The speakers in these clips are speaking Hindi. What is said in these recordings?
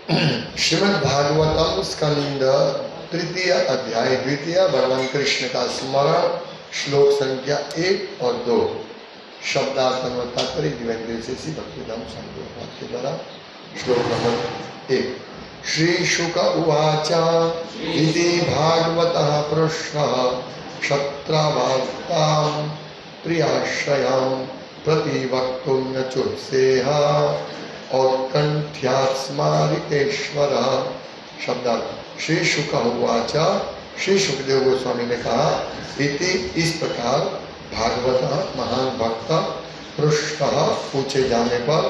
श्रीमद् भागवतम स्कंद तृतीय अध्याय द्वितीय भगवान कृष्ण का स्मरण श्लोक संख्या 1 और 2 शब्दार्थ और तात्पर्य दिव्यदेशी भक्तिधाम संप्रदाय के द्वारा श्लोक नंबर 1। श्री शुक उवाच इति भागवतः पृष्ठः क्षत्रावार्तां प्रियाश्रयां प्रतिवक्तुं न चुत्सेह और कंठ्यास्मारितेश्वर शब्दार्थ। श्री शुक उवाच, श्री सुखदेव गोस्वामी ने कहा, इति इस प्रकार भागवत महान भक्त पृष्ठः पूछे जाने पर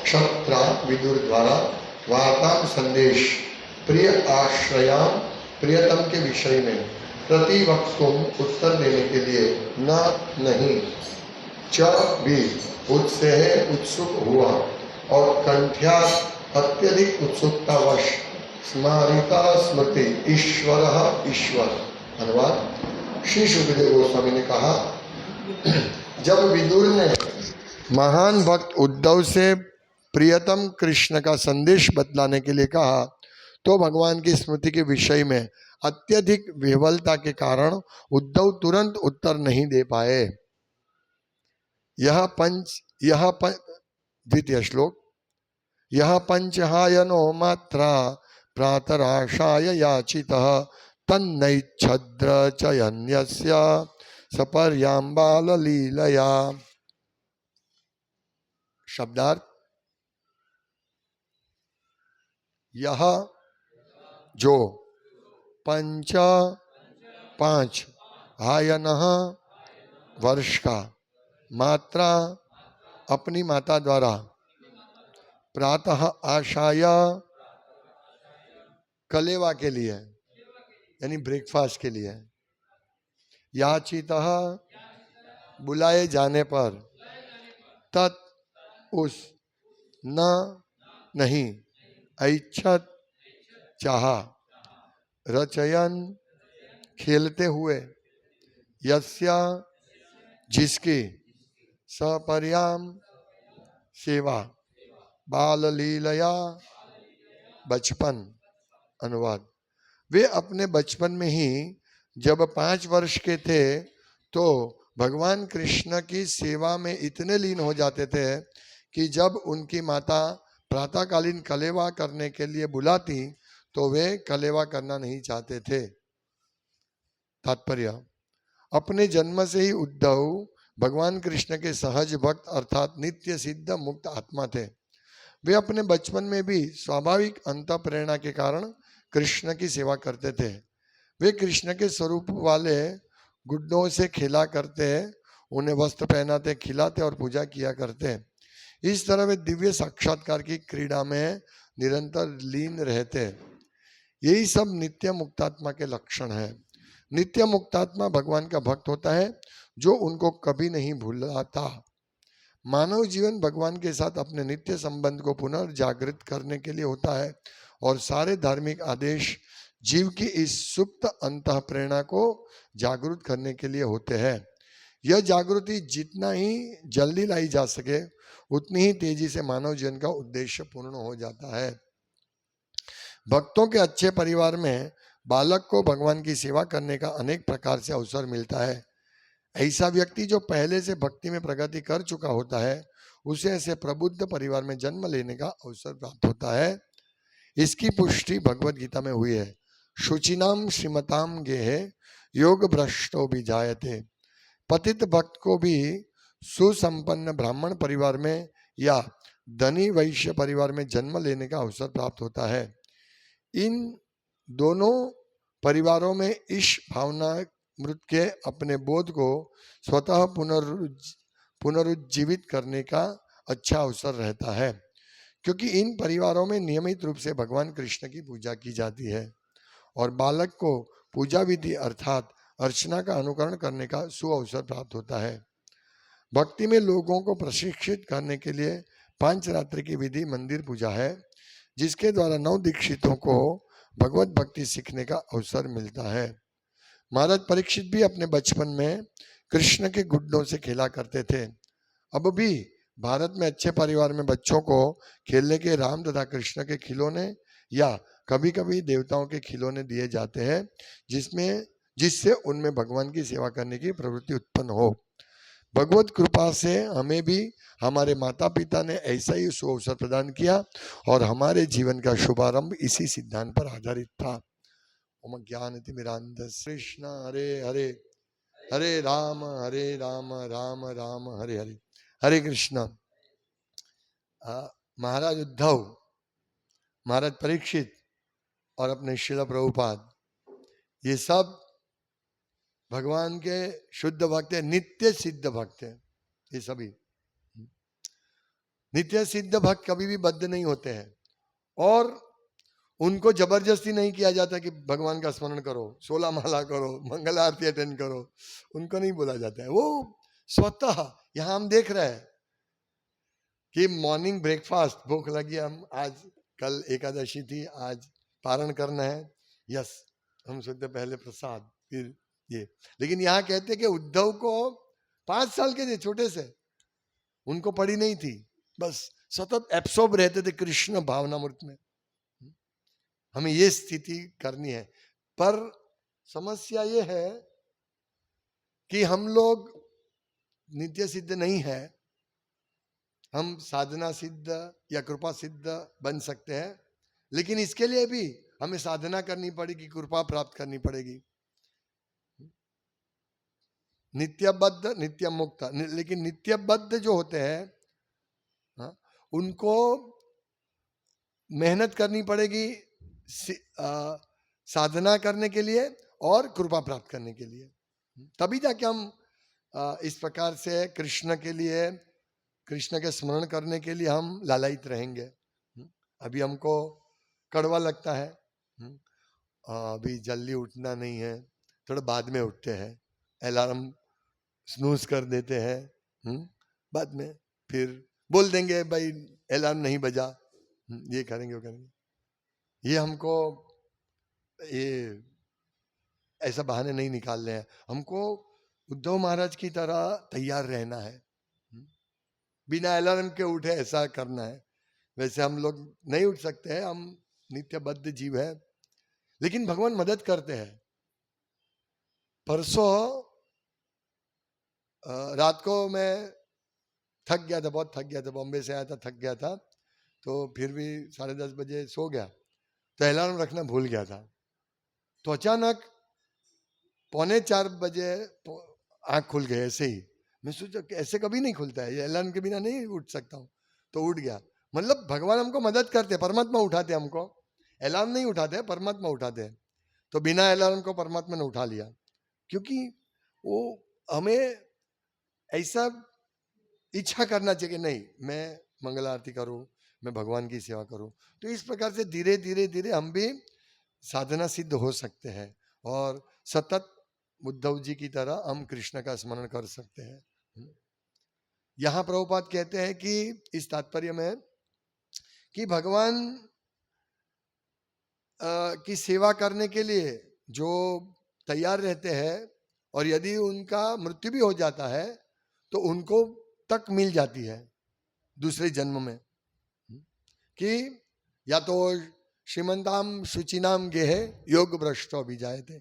क्षत्रा विदुर द्वारा वार्ता संदेश प्रिय आश्रयाम प्रियतम के विषय में प्रतिवक्तुम उत्तर देने के लिए न नहीं च भी उत्साह उत्सुक हुआ और कंठ्या अत्यधिक उत्सुकतावश स्मारिता स्मृति ईश्वर ईश्वर। अनुवाद। श्री सुखदेव गोस्वामी ने कहा, जब विदुर ने महान भक्त उद्धव से प्रियतम कृष्ण का संदेश बतलाने के लिए कहा तो भगवान की स्मृति के विषय में अत्यधिक विह्वलता के कारण उद्धव तुरंत उत्तर नहीं दे पाए। द्वितीय श्लोक। यह पंचहायनो मात्रा प्रातराशाय याचितः तन्नैच्छद्र चयन्यस्य सपर्याम्बाल लीलया। शब्दार्थ। यह जो पांच हायनः वर्ष का मात्रा अपनी माता द्वारा प्रातः आशाय कलेवा के लिए यानी ब्रेकफास्ट के लिए याचितः बुलाए जाने पर तत् उस न नहीं ऐच्छत चाहा रचयन खेलते हुए यस्या जिसकी सपर्याम सेवा बाल लीलया बचपन। अनुवाद। वे अपने बचपन में ही जब 5 वर्ष के थे तो भगवान कृष्ण की सेवा में इतने लीन हो जाते थे कि जब उनकी माता प्रातःकालीन कलेवा करने के लिए बुलाती तो वे कलेवा करना नहीं चाहते थे। तात्पर्य। अपने जन्म से ही उद्धव भगवान कृष्ण के सहज भक्त अर्थात नित्य सिद्ध मुक्त आत्मा थे। वे अपने बचपन में भी स्वाभाविक अंत प्रेरणा के कारण कृष्ण की सेवा करते थे। वे कृष्ण के स्वरूप वाले गुड्डों से खेला करते, उन्हें वस्त्र पहनाते, खिलाते और पूजा किया करते। इस तरह वे दिव्य साक्षात्कार की क्रीड़ा में निरंतर लीन रहते। यही सब नित्य मुक्तात्मा के लक्षण है। नित्य मुक्तात्मा भगवान का भक्त होता है जो उनको कभी नहीं भूलाता। मानव जीवन भगवान के साथ अपने नित्य संबंध को पुनर्जागृत करने के लिए होता है और सारे धार्मिक आदेश जीव की इस सुप्त अंतः प्रेरणा को जागृत करने के लिए होते हैं। यह जागृति जितना ही जल्दी लाई जा सके उतनी ही तेजी से मानव जीवन का उद्देश्य पूर्ण हो जाता है। भक्तों के अच्छे परिवार में बालक को भगवान की सेवा करने का अनेक प्रकार से अवसर मिलता है। ऐसा व्यक्ति जो पहले से भक्ति में प्रगति कर चुका होता है उसे ऐसे प्रबुद्ध परिवार में जन्म लेने का अवसर प्राप्त होता है। इसकी पुष्टि भगवत गीता में हुई है। शुचिनाम श्रीमताम गेहे योग भ्रष्टो भी जायते। पतित भक्त को भी सुसंपन्न ब्राह्मण परिवार में या धनी वैश्य परिवार में जन्म लेने का अवसर प्राप्त होता है। इन दोनों परिवारों में ईश भावना मृत के अपने बोध को स्वतः पुनरुज्जीवित करने का अच्छा अवसर रहता है, क्योंकि इन परिवारों में नियमित रूप से भगवान कृष्ण की पूजा की जाती है और बालक को पूजा विधि अर्थात अर्चना का अनुकरण करने का सुअवसर प्राप्त होता है। भक्ति में लोगों को प्रशिक्षित करने के लिए 5 रात्रि की विधि मंदिर पूजा है, जिसके द्वारा 9 दीक्षितों को भगवत भक्ति सीखने का अवसर मिलता है। महाराज परीक्षित भी अपने बचपन में कृष्ण के गुड्डों से खेला करते थे। अब भी भारत में अच्छे परिवार में बच्चों को खेलने के राम तथा कृष्ण के खिलौने या कभी कभी देवताओं के खिलौने दिए जाते हैं जिससे उनमें भगवान की सेवा करने की प्रवृत्ति उत्पन्न हो। भगवत कृपा से हमें भी हमारे माता पिता ने ऐसा ही सुअवसर प्रदान किया और हमारे जीवन का शुभारंभ इसी सिद्धांत पर आधारित था। ओम ज्ञानतिमिरान्धस्य कृष्ण हरे हरे हरे राम राम राम हरे हरे। हरे कृष्ण। महाराज उद्धव, महाराज परीक्षित और अपने शिला प्रभुपाद, ये सब भगवान के शुद्ध भक्त है, नित्य सिद्ध भक्त है। ये सभी नित्य सिद्ध भक्त कभी भी बद्ध नहीं होते हैं और उनको जबरदस्ती नहीं किया जाता कि भगवान का स्मरण करो, 16 माला करो, मंगल आरती अटेंड करो, उनको नहीं बोला जाता है। वो स्वतः, यहां हम देख रहे हैं कि मॉर्निंग ब्रेकफास्ट, भूख लगी, हम आज, कल एकादशी थी, आज पारण करना है, यस हम सोचते पहले प्रसाद फिर ये। लेकिन यहाँ कहते कि उद्धव को 5 साल के थे, छोटे से, उनको पड़ी नहीं थी, बस सतत एब्सॉर्ब रहते थे कृष्ण भावनामृत में। हमें ये स्थिति करनी है, पर समस्या ये है कि हम लोग नित्य सिद्ध नहीं है। हम साधना सिद्ध या कृपा सिद्ध बन सकते हैं, लेकिन इसके लिए भी हमें साधना करनी पड़ेगी, कृपा प्राप्त करनी पड़ेगी। नित्यबद्ध नित्य मुक्त, लेकिन नित्यबद्ध जो होते हैं उनको मेहनत करनी पड़ेगी साधना करने के लिए और कृपा प्राप्त करने के लिए, तभी जाके हम इस प्रकार से कृष्ण के लिए, कृष्ण के स्मरण करने के लिए हम लालायित रहेंगे। अभी हमको कड़वा लगता है, अभी जल्दी उठना नहीं है, थोड़ा बाद में उठते हैं, अलार्म स्नूज कर देते हैं, बाद में फिर बोल देंगे भाई अलार्म नहीं बजा, ये करेंगे वो करेंगे। ये हमको ये ऐसा बहाने नहीं निकालने हैं, हमको उद्धव महाराज की तरह तैयार रहना है, बिना अलार्म के उठे ऐसा करना है। वैसे हम लोग नहीं उठ सकते हैं, हम नित्यबद्ध जीव है, लेकिन भगवान मदद करते हैं। परसों रात को मैं थक गया था, बहुत थक गया था, बॉम्बे से आया था, थक गया था, तो फिर भी 10:30 बजे सो गया, तो अलार्म रखना भूल गया था। तो अचानक 3:45 बजे आँख खुल गई ऐसे ही। मैं सोचा कि ऐसे कभी नहीं खुलता है, ये अलार्म के बिना नहीं उठ सकता हूँ, तो उठ गया। मतलब भगवान हमको मदद करते, परमात्मा उठाते हमको, अलार्म नहीं उठाते, परमात्मा उठाते हैं। तो बिना अलार्म को परमात्मा ने उठा लिया, क्योंकि वो हमें ऐसा इच्छा करना चाहिए कि नहीं मैं मंगल आरती करूं, मैं भगवान की सेवा करूं। तो इस प्रकार से धीरे धीरे धीरे हम भी साधना सिद्ध हो सकते हैं और सतत उद्धव जी की तरह हम कृष्ण का स्मरण कर सकते हैं। यहाँ प्रभुपाद कहते हैं कि इस तात्पर्य में कि भगवान की सेवा करने के लिए जो तैयार रहते हैं और यदि उनका मृत्यु भी हो जाता है तो उनको तक मिल जाती है दूसरे जन्म में, कि या तो श्रीमंताम शुचिनाम गेहे योग भ्रष्ट अभिजायते,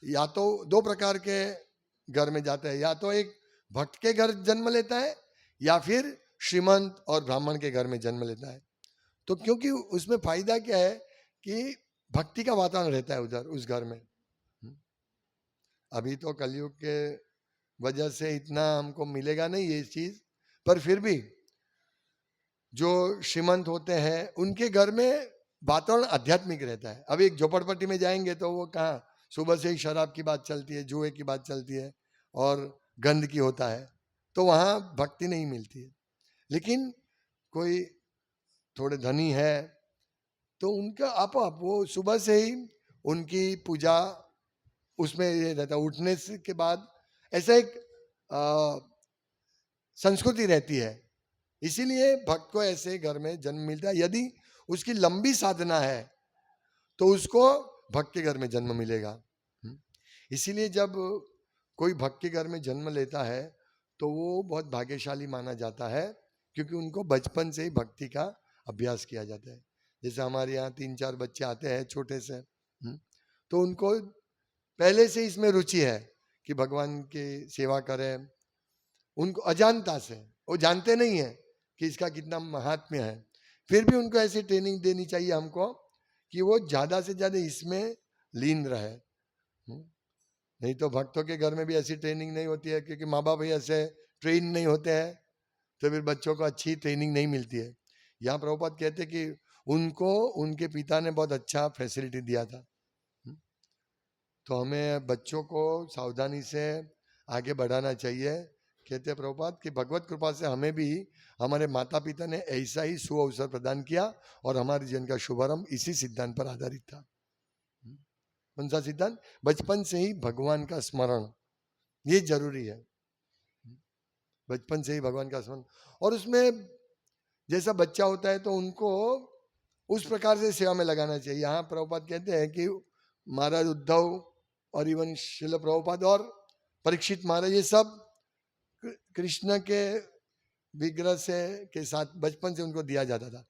या तो 2 प्रकार के घर में जाता है, या तो एक भक्त के घर जन्म लेता है या फिर श्रीमंत और ब्राह्मण के घर में जन्म लेता है। तो क्योंकि उसमें फायदा क्या है कि भक्ति का वातावरण रहता है उधर उस घर में। अभी तो कलयुग के वजह से इतना हमको मिलेगा नहीं ये चीज, पर फिर भी जो श्रीमंत होते हैं उनके घर में वातावरण आध्यात्मिक रहता है। अब एक झोपड़पट्टी में जाएंगे तो वो कहाँ, सुबह से ही शराब की बात चलती है, जुए की बात चलती है और गंद की होता है, तो वहाँ भक्ति नहीं मिलती है। लेकिन कोई थोड़े धनी है तो उनका आप वो सुबह से ही उनकी पूजा उसमें ये रहता है, उठने के बाद ऐसा एक संस्कृति रहती है। इसीलिए भक्त को ऐसे घर में जन्म मिलता है। यदि उसकी लंबी साधना है तो उसको भक्त के घर में जन्म मिलेगा। इसीलिए जब कोई भक्त के घर में जन्म लेता है तो वो बहुत भाग्यशाली माना जाता है, क्योंकि उनको बचपन से ही भक्ति का अभ्यास किया जाता है। जैसे हमारे यहाँ 3-4 बच्चे आते हैं छोटे से, तो उनको पहले से इसमें रुचि है कि भगवान की सेवा करें। उनको अजानता से, वो जानते नहीं है कि इसका कितना महात्म्य है, फिर भी उनको ऐसी ट्रेनिंग देनी चाहिए हमको कि वो ज्यादा से ज्यादा इसमें लीन रहे। नहीं तो भक्तों के घर में भी ऐसी ट्रेनिंग नहीं होती है, क्योंकि माँ बाप ही ऐसे ट्रेन नहीं होते हैं, तो फिर बच्चों को अच्छी ट्रेनिंग नहीं मिलती है। यहाँ प्रभुपाद कहते कि उनको उनके पिता ने बहुत अच्छा फैसिलिटी दिया था। तो हमें बच्चों को सावधानी से आगे बढ़ाना चाहिए। कहते हैं प्रभुपाद कि भगवत कृपा से हमें भी हमारे माता पिता ने ऐसा ही सुअवसर प्रदान किया और हमारे जीवन का शुभारंभ इसी सिद्धांत पर आधारित था। कौन सा सिद्धांत? बचपन से ही भगवान का स्मरण, ये जरूरी है। बचपन से ही भगवान का स्मरण, और उसमें जैसा बच्चा होता है तो उनको उस प्रकार से सेवा में लगाना चाहिए। यहाँ प्रभुपाद कहते हैं कि महाराज उद्धव और इवन शिल प्रभुपाद और परीक्षित महाराज, ये सब कृष्ण के विग्रह से के साथ बचपन से उनको दिया जाता था।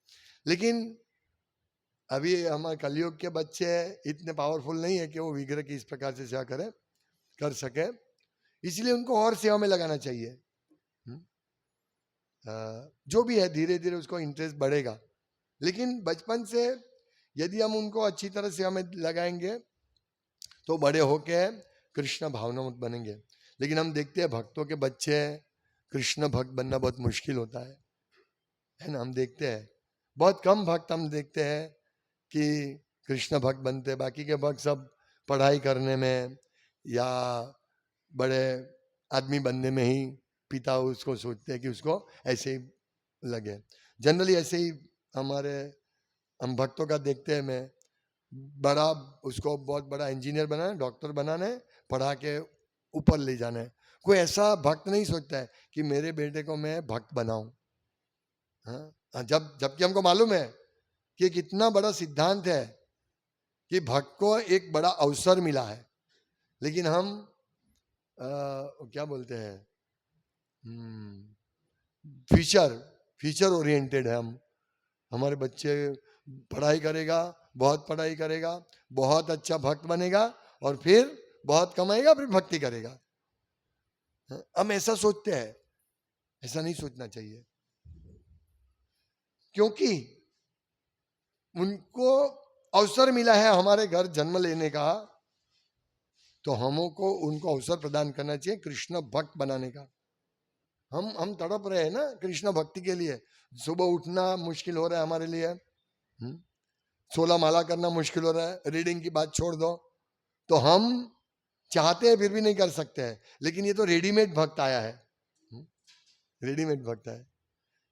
लेकिन अभी हमारे कलयुग के बच्चे इतने पावरफुल नहीं है कि वो विग्रह की इस प्रकार से सेवा कर सके, इसलिए उनको और सेवा में लगाना चाहिए। जो भी है धीरे धीरे उसको इंटरेस्ट बढ़ेगा, लेकिन बचपन से यदि हम उनको अच्छी तरह सेवा में लगाएंगे तो बड़े होके कृष्ण भावनामत बनेंगे। लेकिन हम देखते हैं भक्तों के बच्चे कृष्ण भक्त बनना बहुत मुश्किल होता है ना। हम देखते हैं बहुत कम भक्त हम देखते हैं कि कृष्ण भक्त बनते, बाकी के भक्त सब पढ़ाई करने में या बड़े आदमी बनने में ही पिता उसको सोचते हैं कि उसको ऐसे ही लगे। जनरली ऐसे ही हम भक्तों का देखते हैं, मैं बड़ा उसको बहुत बड़ा इंजीनियर बनाना, डॉक्टर बनाना है, पढ़ा के ऊपर ले जाना है। कोई ऐसा भक्त नहीं सोचता है कि मेरे बेटे को मैं भक्त बनाऊं। जबकि हमको मालूम है कि एक इतना बड़ा सिद्धांत है कि भक्त को एक बड़ा अवसर मिला है, लेकिन हम क्या बोलते हैं, फ्यूचर ओरिएंटेड है हम। हमारे बच्चे पढ़ाई करेगा, बहुत पढ़ाई करेगा, बहुत अच्छा भक्त बनेगा और फिर बहुत कमाएगा, फिर भक्ति करेगा। हम ऐसा सोचते हैं, ऐसा नहीं सोचना चाहिए, क्योंकि उनको अवसर मिला है हमारे घर जन्म लेने का, तो हमको उनको अवसर प्रदान करना चाहिए कृष्ण भक्त बनाने का। हम तड़प रहे हैं ना कृष्ण भक्ति के लिए। सुबह उठना मुश्किल हो रहा है हमारे लिए, 16 माला करना मुश्किल हो रहा है, रीडिंग की बात छोड़ दो, तो हम चाहते हैं फिर भी नहीं कर सकते हैं। लेकिन ये तो रेडीमेड भक्त आया है, रेडीमेड भक्त है।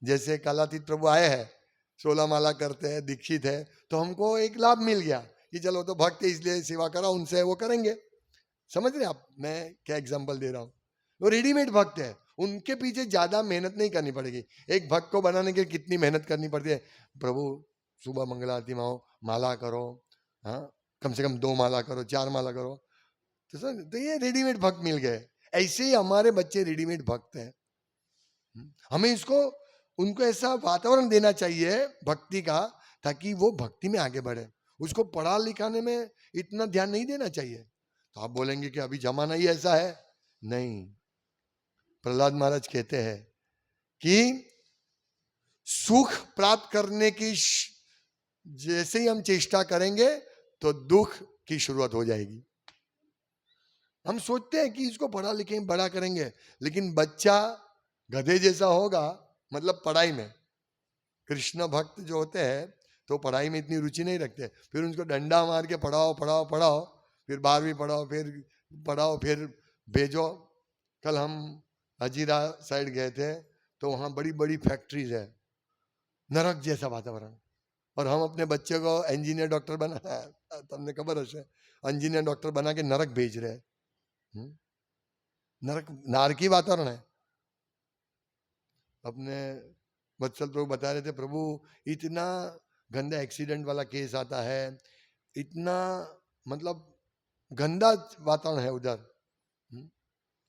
जैसे कालातीत प्रभु आए हैं, 16 माला करते हैं, दीक्षित है, तो हमको एक लाभ मिल गया कि चलो तो भक्त इसलिए सेवा करा, उनसे वो करेंगे। समझ रहे आप मैं क्या एग्जाम्पल दे रहा हूँ? वो रेडीमेड भक्त है, उनके पीछे ज्यादा मेहनत नहीं करनी पड़ेगी। एक भक्त को बनाने के लिए कितनी मेहनत करनी पड़ती है। प्रभु सुबह मंगल आरती में आओ, माला करो, हाँ कम से कम 2 माला करो, 4 माला करो, तो ये रेडीमेड भक्त मिल गए। ऐसे ही हमारे बच्चे रेडीमेड भक्त हैं। हमें इसको उनको ऐसा वातावरण देना चाहिए भक्ति का, ताकि वो भक्ति में आगे बढ़े। उसको पढ़ा लिखाने में इतना ध्यान नहीं देना चाहिए। तो आप बोलेंगे कि अभी जमाना ही ऐसा है, नहीं। प्रहलाद महाराज कहते हैं कि सुख प्राप्त करने की जैसे ही हम चेष्टा करेंगे तो दुख की शुरुआत हो जाएगी। हम सोचते हैं कि इसको पढ़ा लिखेंगे, बड़ा करेंगे, लेकिन बच्चा गधे जैसा होगा, मतलब पढ़ाई में। कृष्ण भक्त जो होते हैं तो पढ़ाई में इतनी रुचि नहीं रखते, फिर उनको डंडा मार के पढ़ाओ पढ़ाओ पढ़ाओ, फिर 12वीं पढ़ाओ, फिर पढ़ाओ, फिर भेजो। कल हम हजीरा साइड गए थे, तो वहाँ बड़ी बड़ी फैक्ट्रीज है, नरक जैसा वातावरण, और हम अपने बच्चे को इंजीनियर डॉक्टर बना, तुमने खबर है, इंजीनियर डॉक्टर बना के नरक भेज रहे हैं। नारकी वातावरण है। अपने वत्सल प्रभु बता रहे थे, प्रभु इतना गंदा एक्सीडेंट वाला केस आता है, इतना मतलब गंदा वातावरण है उधर,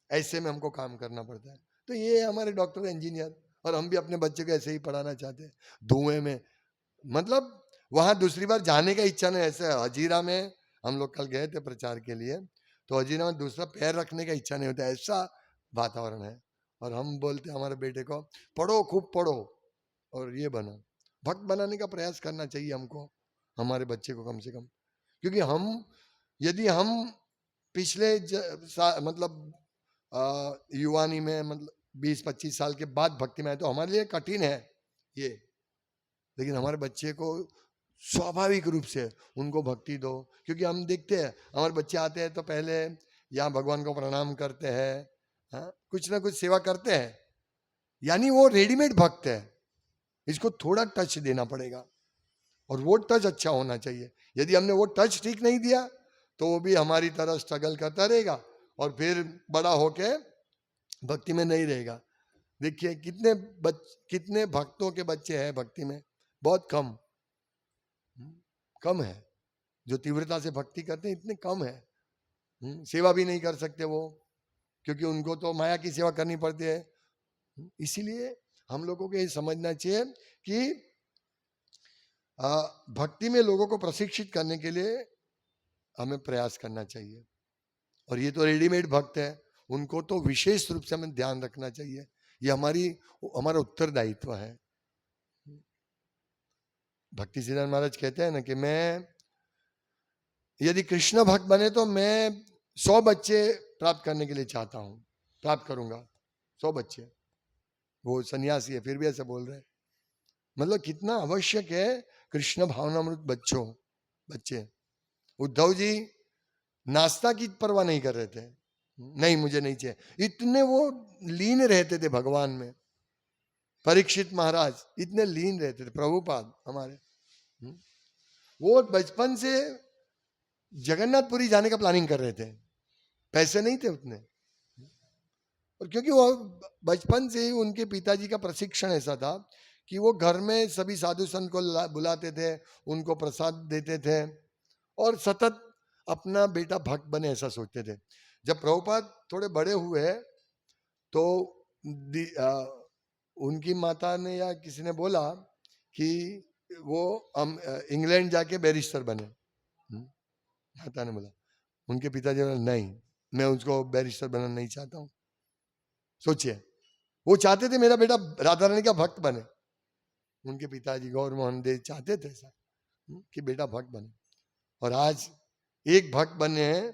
ऐसे में हमको काम करना पड़ता है। तो ये हमारे डॉक्टर इंजीनियर, और हम भी अपने बच्चे को ऐसे ही पढ़ाना चाहते हैं, धुएं में। मतलब वहां दूसरी बार जाने का इच्छा नहीं। ऐसे हजीरा में हम लोग कल गए थे प्रचार के लिए, तो हजीरा में दूसरा पैर रखने का इच्छा नहीं होता, ऐसा वातावरण है। और हम बोलते हमारे बेटे को, पढ़ो खूब पढ़ो और ये बनो। भक्त बनाने का प्रयास करना चाहिए हमको, हमारे बच्चे को कम से कम। क्योंकि यदि हम पिछले मतलब युवानी में, मतलब 20-25 साल के बाद भक्ति में आए, तो हमारे लिए कठिन है ये। लेकिन हमारे बच्चे को स्वाभाविक रूप से उनको भक्ति दो। क्योंकि हम देखते हैं हमारे बच्चे आते हैं तो पहले यहाँ भगवान को प्रणाम करते हैं, हाँ, कुछ ना कुछ सेवा करते हैं, यानी वो रेडीमेड भक्त है। इसको थोड़ा टच देना पड़ेगा, और वो टच अच्छा होना चाहिए। यदि हमने वो टच ठीक नहीं दिया तो वो भी हमारी तरह स्ट्रगल करता रहेगा, और फिर बड़ा होके भक्ति में नहीं रहेगा। देखिए कितने भक्तों के बच्चे हैं भक्ति में, बहुत कम है। जो तीव्रता से भक्ति करते हैं इतने कम है। सेवा भी नहीं कर सकते वो, क्योंकि उनको तो माया की सेवा करनी पड़ती है। इसीलिए हम लोगों को ये समझना चाहिए कि भक्ति में लोगों को प्रशिक्षित करने के लिए हमें प्रयास करना चाहिए। और ये तो रेडीमेड भक्त है, उनको तो विशेष रूप से हमें ध्यान रखना चाहिए। ये हमारा उत्तरदायित्व है। भक्ति सिद्धांत महाराज कहते हैं ना कि मैं यदि कृष्ण भक्त बने तो मैं 100 बच्चे प्राप्त करने के लिए चाहता हूं, प्राप्त करूंगा 100 बच्चे। वो सन्यासी है फिर भी ऐसा बोल रहे हैं। मतलब कितना आवश्यक है कृष्ण भावनामृत बच्चे। उद्धव जी नाश्ता की परवाह नहीं कर रहे थे, नहीं मुझे नहीं चाहिए, इतने वो लीन रहते थे भगवान में। परीक्षित महाराज इतने लीन रहते थे। प्रभुपाद हमारे, वो बचपन से जगन्नाथपुरी जाने का प्लानिंग कर रहे थे, पैसे नहीं थे उतने। और क्योंकि वो बचपन से ही उनके पिताजी का प्रशिक्षण ऐसा था कि वो घर में सभी साधु संत को बुलाते थे, उनको प्रसाद देते थे, और सतत अपना बेटा भक्त बने ऐसा सोचते थे। जब प्रभुपाद थोड़े बड़े हुए तो उनकी माता ने या किसी ने बोला कि वो इंग्लैंड जाके बैरिस्टर बने। माता ने बोला, उनके पिताजी ने नहीं, मैं उसको बैरिस्टर बनना नहीं चाहता हूँ। सोचिए, वो चाहते थे मेरा बेटा राधा रानी का भक्त बने। उनके पिताजी गौर मोहन देव चाहते थे ऐसा कि बेटा भक्त बने, और आज एक भक्त बने हैं,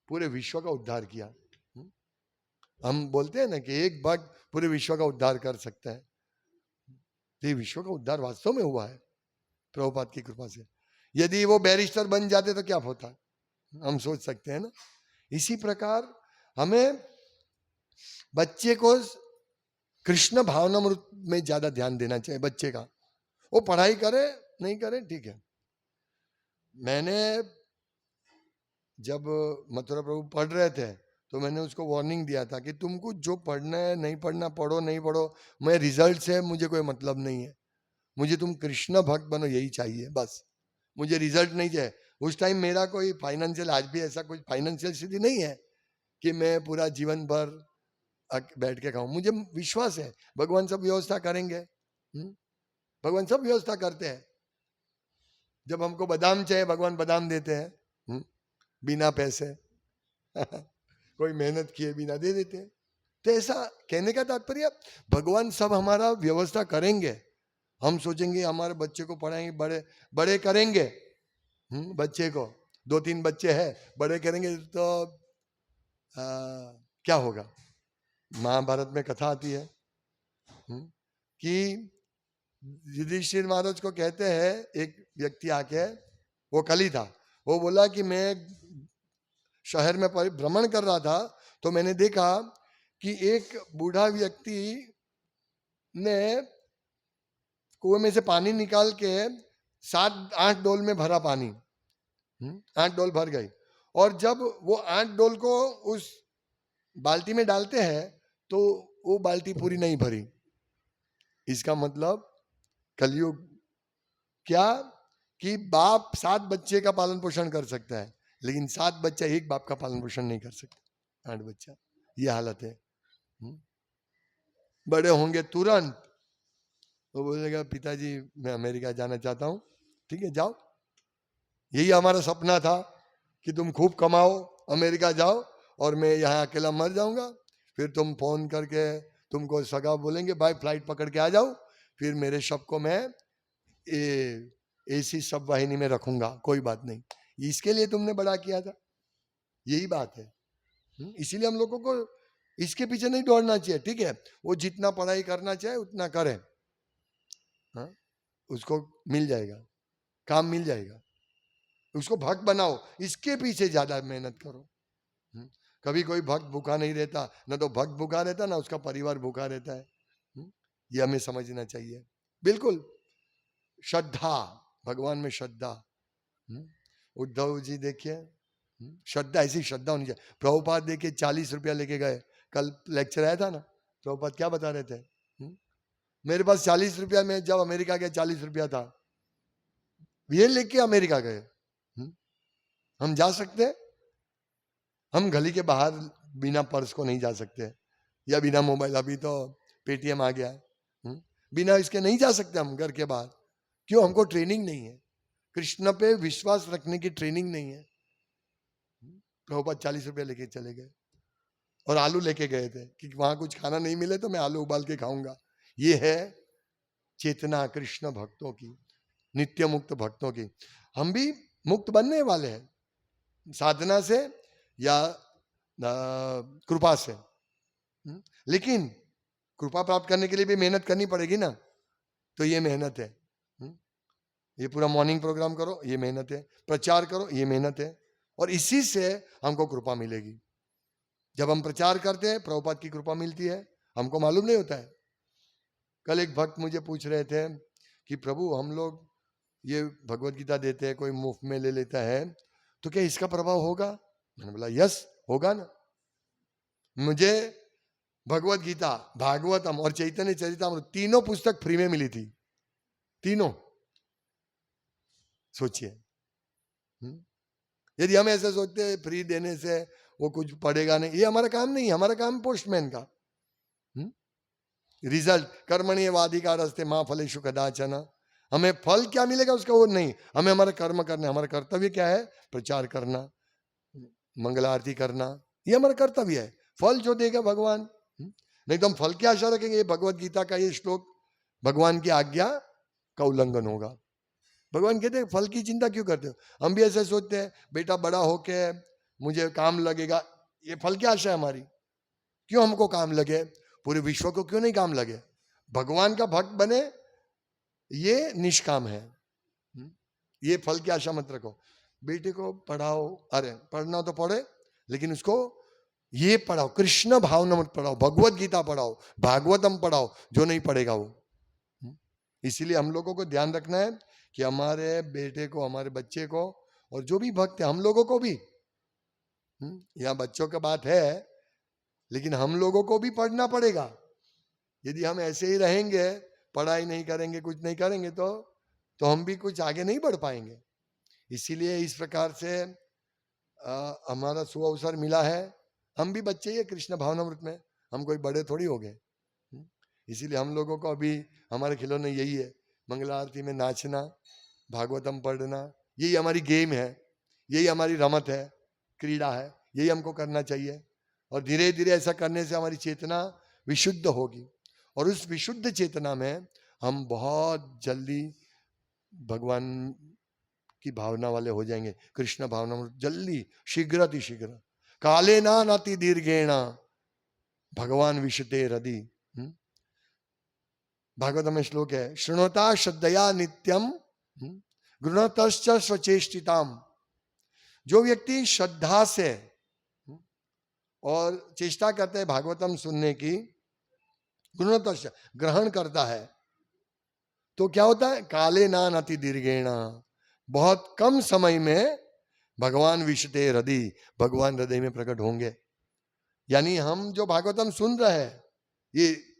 पूरे विश्व का उद्धार किया। हम बोलते हैं ना कि एक भक्त पूरे विश्व का उद्धार कर सकता है। ये विश्व का उद्धार वास्तव में हुआ है प्रभुपाद की कृपा से। यदि वो बैरिस्टर बन जाते तो क्या होता, हम सोच सकते हैं ना। इसी प्रकार हमें बच्चे को कृष्ण भावनामृत में ज्यादा ध्यान देना चाहिए। बच्चे का वो पढ़ाई करे नहीं करे ठीक है। मैंने जब मथुरा प्रभु पढ़ रहे थे तो मैंने उसको वार्निंग दिया था कि तुमको जो पढ़ना है नहीं पढ़ना, पढ़ो नहीं पढ़ो, मैं रिजल्ट से मुझे कोई मतलब नहीं है, मुझे तुम कृष्ण भक्त बनो यही चाहिए बस, मुझे रिजल्ट नहीं चाहिए। उस टाइम मेरा कोई फाइनेंशियल, आज भी ऐसा कोई फाइनेंशियल स्थिति नहीं है कि मैं पूरा जीवन भर बैठ के खाऊं। मुझे विश्वास है भगवान सब व्यवस्था करेंगे। भगवान सब व्यवस्था करते हैं। जब हमको बादाम चाहिए भगवान बादाम देते हैं बिना पैसे कोई मेहनत किए बिना दे देते हैं। तो ऐसा कहने का तात्पर्य भगवान सब हमारा व्यवस्था करेंगे। हम सोचेंगे हमारे बच्चे को पढ़ाएंगे, बड़े बड़े करेंगे, बच्चे को 2-3 बच्चे हैं बड़े करेंगे तो क्या होगा। महाभारत में कथा आती है कि युधिष्ठिर महाराज को कहते हैं, एक व्यक्ति आके, वो कली था, वो बोला कि मैं शहर में भ्रमण कर रहा था तो मैंने देखा कि एक बूढ़ा व्यक्ति ने कुएं में से पानी निकाल के 7-8 डोल में भरा पानी, 8 डोल भर गई, और जब वो 8 डोल को उस बाल्टी में डालते हैं तो वो बाल्टी पूरी नहीं भरी। इसका मतलब कलयुग क्या कि बाप 7 बच्चे का पालन पोषण कर सकता है, लेकिन 7 बच्चा एक बाप का पालन पोषण नहीं कर सकता। 8 बच्चा, ये हालत है। बड़े होंगे तुरंत वो बोलेगा पिताजी मैं अमेरिका जाना चाहता हूँ, ठीक है, जाओ। यही हमारा सपना था कि तुम खूब कमाओ, अमेरिका जाओ और मैं यहाँ अकेला मर जाऊंगा, फिर तुम फोन करके तुमको सगा बोलेंगे भाई फ्लाइट पकड़ के आ जाओ, फिर मेरे शव को मैं एसी सब वाहिनी में रखूंगा, कोई बात नहीं। इसके लिए तुमने बड़ा किया था, यही बात है। इसीलिए हम लोगों को इसके पीछे नहीं दौड़ना चाहिए, ठीक है। वो जितना पढ़ाई करना चाहिए उतना करे, हाँ? उसको मिल जाएगा, काम मिल जाएगा, उसको भक्त बनाओ, इसके पीछे ज्यादा मेहनत करो। कभी कोई भक्त भूखा नहीं रहता, ना तो भक्त भूखा रहता ना उसका परिवार भूखा रहता है। ये हमें समझना चाहिए। बिल्कुल श्रद्धा, भगवान में श्रद्धा। उद्धव जी देखिए, श्रद्धा, ऐसी श्रद्धा होनी चाहिए। प्रभुपाद देखिए 40 रुपया लेके गए, कल लेक्चर आया था ना, प्रभुपाद क्या बता रहे थे, मेरे पास 40 रुपया में जब अमेरिका गया 40 रुपया था, ये लेके अमेरिका गए। हम जा सकते, हम गली के बाहर बिना पर्स को नहीं जा सकते, या बिना मोबाइल, अभी तो पेटीएम आ गया, बिना इसके नहीं जा सकते हम घर के बाहर। क्यों? हमको ट्रेनिंग नहीं है, कृष्ण पे विश्वास रखने की ट्रेनिंग नहीं है। प्रभुपाद 40 रुपया लेके चले गए और आलू लेके गए थे कि वहां कुछ खाना नहीं मिले तो मैं आलू उबाल के खाऊंगा। ये है चेतना कृष्ण भक्तों की, नित्य मुक्त भक्तों की। हम भी मुक्त बनने वाले हैं साधना से या कृपा से, लेकिन कृपा प्राप्त करने के लिए भी मेहनत करनी पड़ेगी ना, तो ये मेहनत है। ये पूरा मॉर्निंग प्रोग्राम करो, ये मेहनत है, प्रचार करो, ये मेहनत है, और इसी से हमको कृपा मिलेगी। जब हम प्रचार करते हैं प्रभुपाद की कृपा मिलती है, हमको मालूम नहीं होता है। कल एक भक्त मुझे पूछ रहे थे कि प्रभु हम लोग ये भगवत गीता देते हैं, कोई मुफ्त में ले लेता है, तो क्या इसका प्रभाव होगा? मैंने बोला यस होगा ना। मुझे भगवत गीता, भागवतम और चैतन्य चरितामृत तीनों पुस्तक फ्री में मिली थी, तीनों। सोचिए, यदि हम ऐसे सोचते हैं फ्री देने से वो कुछ पढ़ेगा नहीं, ये हमारा काम नहीं है। हमारा काम पोस्टमैन का। रिजल्ट कर्मणीय वाधिकार हस्ते मां फलेषु कदाचन, हमें फल क्या मिलेगा उसका वो नहीं, हमें हमारा कर्म करना। हमारा कर्तव्य क्या है? प्रचार करना, मंगल आरती करना, ये हमारा कर्तव्य है। फल जो देगा भगवान, नहीं तो हम फल की आशा रखेंगे। ये भगवत गीता का ये श्लोक भगवान की आज्ञा का उल्लंघन होगा। भगवान कहते हैं फल की चिंता क्यों करते हो? हम भी ऐसे सोचते हैं बेटा बड़ा होके मुझे काम लगेगा, ये फल की आशा है हमारी। क्यों हमको काम लगे? पूरे विश्व को क्यों नहीं काम लगे? भगवान का भक्त बने, ये निष्काम है। ये फल की आशा मत रखो। बेटे को पढ़ाओ, अरे पढ़ना तो पढ़े, लेकिन उसको ये पढ़ाओ, कृष्ण भावना मत पढ़ाओ, भगवत गीता पढ़ाओ, भागवतम पढ़ाओ। जो नहीं पढ़ेगा वो। इसीलिए हम लोगों को ध्यान रखना है कि हमारे बेटे को, हमारे बच्चे को, और जो भी भक्त है हम लोगों को भी, यहाँ बच्चों का बात है, लेकिन हम लोगों को भी पढ़ना पड़ेगा। यदि हम ऐसे ही रहेंगे, पढ़ाई नहीं करेंगे, कुछ नहीं करेंगे, तो हम भी कुछ आगे नहीं बढ़ पाएंगे। इसीलिए इस प्रकार से हमारा सुअवसर मिला है। हम भी बच्चे ही है कृष्ण भावनामृत में, हम कोई बड़े थोड़ी हो गए। इसीलिए हम लोगों को अभी हमारे खिलौने यही है, मंगल आरती में नाचना, भागवतम पढ़ना, यही हमारी गेम है, यही हमारी रमत है, क्रीड़ा है, यही हमको करना चाहिए। और धीरे धीरे ऐसा करने से हमारी चेतना विशुद्ध होगी, और उस विशुद्ध चेतना में हम बहुत जल्दी भगवान की भावना वाले हो जाएंगे। कृष्ण भावना जल्दी, शीघ्र अति शीघ्र, काले ना नाति दीर्घेण भगवान विशते हृदि। भागवत में श्लोक है, शृणोता श्रद्धया नित्यम गृणतश्च स्वचेष्टिताम। जो व्यक्ति श्रद्धा से और चेष्टा करते हैं भागवतम सुनने की, गृणतश्च ग्रहण करता है, तो क्या होता है? काले ना नाति दीर्घेण, बहुत कम समय में भगवान विशते हृदि, भगवान हृदय में प्रकट होंगे। यानी हम जो भागवतम सुन रहे हैं, ये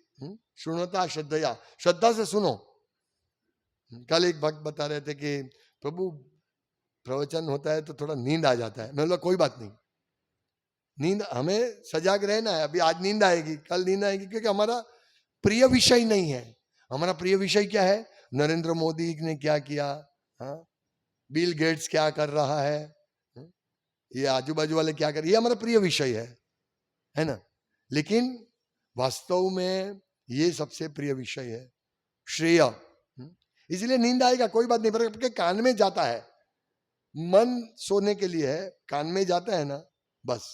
सुनता श्रद्धया, श्रद्धा से सुनो। कल एक भक्त बता रहे थे कि प्रभु प्रवचन होता है तो थोड़ा नींद आ जाता है। मैं बोला कोई बात नहीं, नींद हमें सजाग रहना है। अभी आज नींद आएगी, कल नींद आएगी, क्योंकि हमारा प्रिय विषय नहीं है। हमारा प्रिय विषय क्या है? नरेंद्र मोदी ने क्या किया, हाँ, बिल गेट्स क्या कर रहा है, ये आजू बाजू वाले क्या कर रहे, ये हमारा प्रिय विषय है ना। लेकिन वास्तव में ये सबसे प्रिय विषय है, श्रेय। इसलिए नींद आएगा, कोई बात नहीं, पर आपके कान में जाता है, मन सोने के लिए है, कान में जाता है ना, बस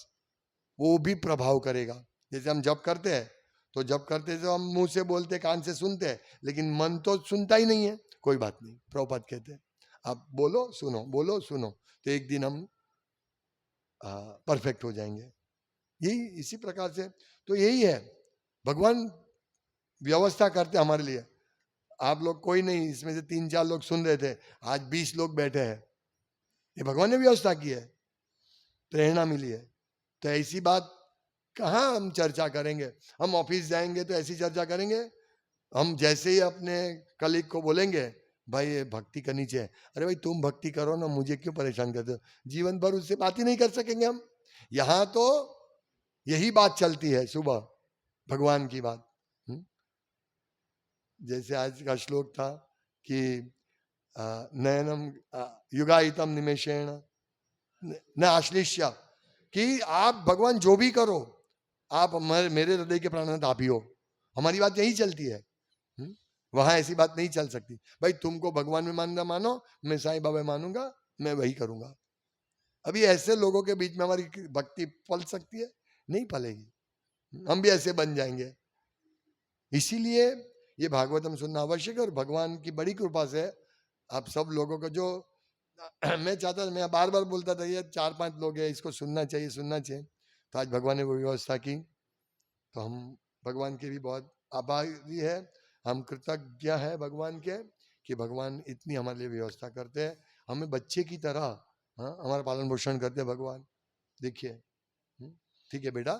वो भी प्रभाव करेगा। जैसे हम जप करते हैं, तो जप करते तो हम मुंह से बोलते, कान से सुनते हैं, लेकिन मन तो सुनता ही नहीं है। कोई बात नहीं, प्रभुपाद कहते हैं आप बोलो सुनो, बोलो सुनो, तो एक दिन हम परफेक्ट हो जाएंगे। यही इसी प्रकार से तो यही है, भगवान व्यवस्था करते हमारे लिए। आप लोग कोई नहीं, इसमें से 3-4 लोग सुन रहे थे, आज 20 लोग बैठे हैं, ये भगवान ने व्यवस्था की है, प्रेरणा मिली है। तो ऐसी बात कहाँ हम चर्चा करेंगे, हम ऑफिस जाएंगे तो ऐसी चर्चा करेंगे, हम जैसे ही अपने कलीग को बोलेंगे भाई ये भक्ति करनी चाहिए, अरे भाई तुम भक्ति करो ना, मुझे क्यों परेशान करते हो, जीवन भर उससे बात ही नहीं कर सकेंगे हम। यहाँ तो यही बात चलती है सुबह, भगवान की बात। जैसे आज का श्लोक था कि नयनम युगायितम निमेषेण न आश्लिष्य, कि आप भगवान जो भी करो, आप मेरे हृदय के प्राणनाथ आप ही हो। हमारी बात यही चलती है, वहां ऐसी बात नहीं चल सकती। भाई तुमको भगवान में मानना मानो, मैं साईं बाबा मानूंगा, मैं वही करूंगा। अभी ऐसे लोगों के बीच में हमारी भक्ति पल सकती है? नहीं पलेगी, हम भी ऐसे बन जाएंगे। इसीलिए ये भागवतम सुनना आवश्यक है। और भगवान की बड़ी कृपा से आप सब लोगों को जो मैं चाहता था, मैं बार बार बोलता था ये 4-5 लोग हैं, इसको सुनना चाहिए सुनना चाहिए, तो आज भगवान ने वो व्यवस्था की, तो हम भगवान के भी बहुत आभारी है, हम कृतज्ञ है भगवान के कि भगवान इतनी हमारे लिए व्यवस्था करते हैं, हमें बच्चे की तरह हमारा पालन पोषण करते हैं भगवान। देखिए ठीक है बेटा,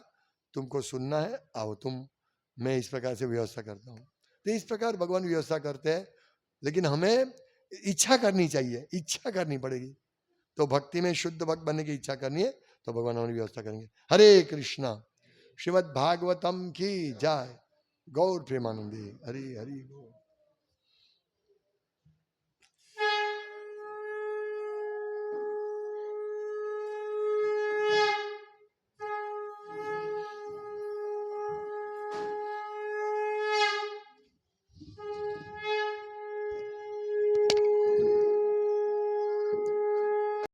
तुमको सुनना है, आओ तुम, मैं इस प्रकार से व्यवस्था करता हूँ। तो इस प्रकार भगवान व्यवस्था करते हैं, लेकिन हमें इच्छा करनी चाहिए, इच्छा करनी पड़ेगी। तो भक्ति में शुद्ध भक्त बनने की इच्छा करनी है, तो भगवान हमारी व्यवस्था करेंगे। हरे कृष्णा। श्रीमद् भागवतम की जय। गौर प्रेमानंदी। हरि हरि बोल।